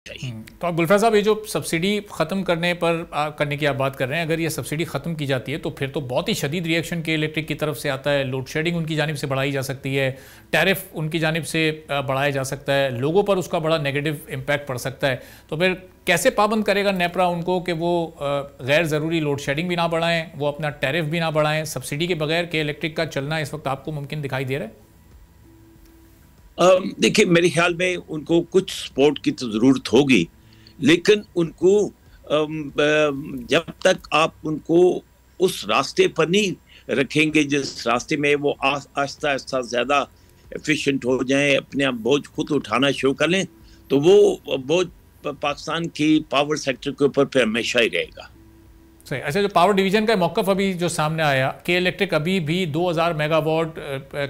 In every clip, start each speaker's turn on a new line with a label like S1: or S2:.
S1: चाहिए।
S2: तो आप गुलफार साहब, ये जो सब्सिडी ख़त्म करने की आप बात कर रहे हैं, अगर ये सब्सिडी ख़त्म की जाती है तो फिर तो बहुत ही शदीद रिएक्शन के इलेक्ट्रिक की तरफ से आता है। लोड शेडिंग उनकी जानिब से बढ़ाई जा सकती है, टैरिफ उनकी जानिब से बढ़ाया जा सकता है, लोगों पर उसका बड़ा नेगेटिव इम्पैक्ट पड़ सकता है। तो फिर कैसे पाबंद करेगा नेपरा उनको कि वो गैर ज़रूरी लोड शेडिंग भी ना बढ़ाएं, वो अपना टैरिफ भी ना बढ़ाएं? सब्सिडी के बगैर के इलेक्ट्रिक का चलना इस वक्त आपको मुमकिन दिखाई दे रहा है?
S1: देखिए, मेरे ख्याल में उनको कुछ सपोर्ट की तो ज़रूरत होगी, लेकिन उनको जब तक आप उनको उस रास्ते पर नहीं रखेंगे जिस रास्ते में वो आहिस्ता आहिस्ता ज़्यादा एफिशिएंट हो जाएं, अपने आप बोझ खुद उठाना शुरू कर लें, तो वो बोझ पाकिस्तान की पावर सेक्टर के ऊपर पे हमेशा ही रहेगा।
S2: सही। अच्छा, जो पावर डिवीज़न का मौक़िफ़ अभी जो सामने आया कि इलेक्ट्रिक अभी भी 2000 मेगावाट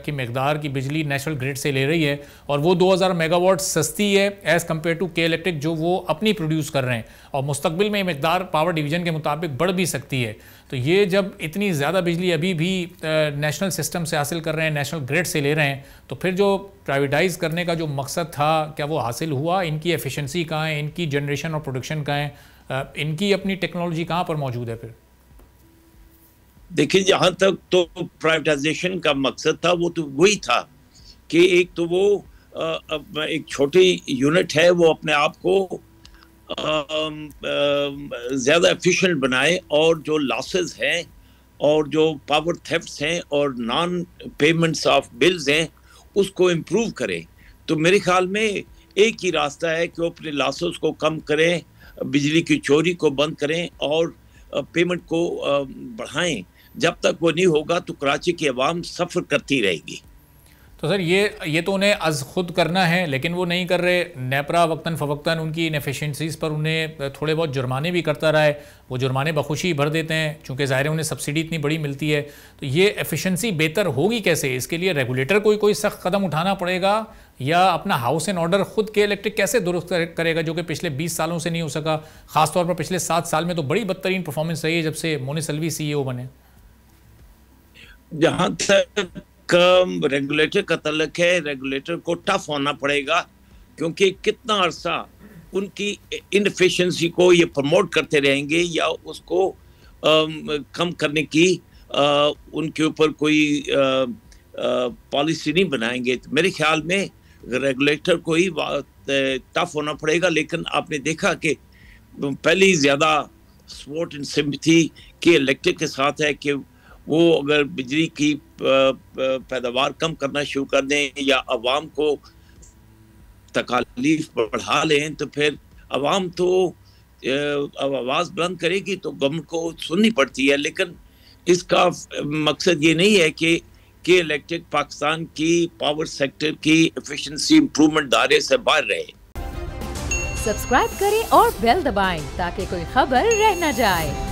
S2: की मकदार की बिजली नेशनल ग्रिड से ले रही है और वो 2000 मेगावाट सस्ती है एज़ कम्पेयर टू के इलेक्ट्रिक जो वो अपनी प्रोड्यूस कर रहे हैं, और मुस्तकबिल में ये मकदार पावर डिवीज़न के मुताबिक बढ़ भी सकती है। तो ये जब इतनी ज़्यादा बिजली अभी भी नेशनल सिस्टम से हासिल कर रहे हैं, नेशनल ग्रिड से ले रहे हैं, तो फिर जो प्राइवेटाइज़ करने का जो मकसद था क्या वो हासिल हुआ? इनकी एफिशिएंसी कहाँ है, इनकी जनरेशन और प्रोडक्शन कहाँ है, इनकी अपनी टेक्नोलॉजी कहाँ पर मौजूद है? फिर
S1: देखिए, जहाँ तक तो प्राइवेटाइजेशन का मकसद था वो तो वही था कि एक तो वो एक छोटी यूनिट है, वो अपने आप को ज़्यादा एफिशिएंट बनाए और जो लॉसेस हैं और जो पावर थेफ्ट्स हैं और नॉन पेमेंट्स ऑफ बिल्स हैं उसको इम्प्रूव करें। तो मेरे ख्याल में एक ही रास्ता है कि वो अपने लॉसेस को कम करें, बिजली की चोरी को बंद करें और पेमेंट को बढ़ाएं। जब तक वो नहीं होगा तो कराची की आवाम सफ़र करती रहेगी।
S2: तो सर ये तो उन्हें अज़ खुद करना है, लेकिन वो नहीं कर रहे। नेपरा वक्तन फ़वक्तन उनकी इनएफिशिएंसीज़ पर उन्हें थोड़े बहुत जुर्माने भी करता रहा है। वो जुर्माने बखुशी भर देते हैं चूँकि ज़ाहिर है उन्हें सब्सिडी इतनी बड़ी मिलती है। तो ये एफिशिएंसी बेहतर होगी कैसे? इसके लिए रेगुलेटर कोई सख्त कदम उठाना पड़ेगा या अपना हाउस एंड ऑर्डर खुद के इलेक्ट्रिक कैसे दुरुस्त करेगा, जो कि पिछले 20 सालों से नहीं हो सका? ख़ासतौर पर पिछले 7 साल में तो बड़ी बदतरीन परफॉर्मेंस रही है जब से मोनिस अलवी CEO बने।
S1: जहाँ तक रेगुलेटर का तल्लुक है, रेगुलेटर को टफ होना पड़ेगा, क्योंकि कितना अरसा उनकी इनएफिशिएंसी को ये प्रमोट करते रहेंगे या उसको कम करने की उनके ऊपर कोई पॉलिसी नहीं बनाएंगे। तो मेरे ख्याल में रेगुलेटर को ही टफ होना पड़ेगा। लेकिन आपने देखा कि पहले ही ज़्यादा सपोर्ट एंड सिंपैथी के इलेक्ट्रिक के साथ है कि वो अगर बिजली की पैदावार कम करना शुरू कर दें या अवाम को तकालीफ बढ़ा लें तो फिर अवाम तो आवाज़ बुलंद करेगी तो गवर्नमेंट को सुननी पड़ती है। लेकिन इसका मकसद ये नहीं है कि इलेक्ट्रिक पाकिस्तान की पावर सेक्टर की एफिशिएंसी इंप्रूवमेंट दायरे से बाहर रहे।
S3: सब्सक्राइब करें और बेल दबाएं ताकि कोई खबर रह न जाए।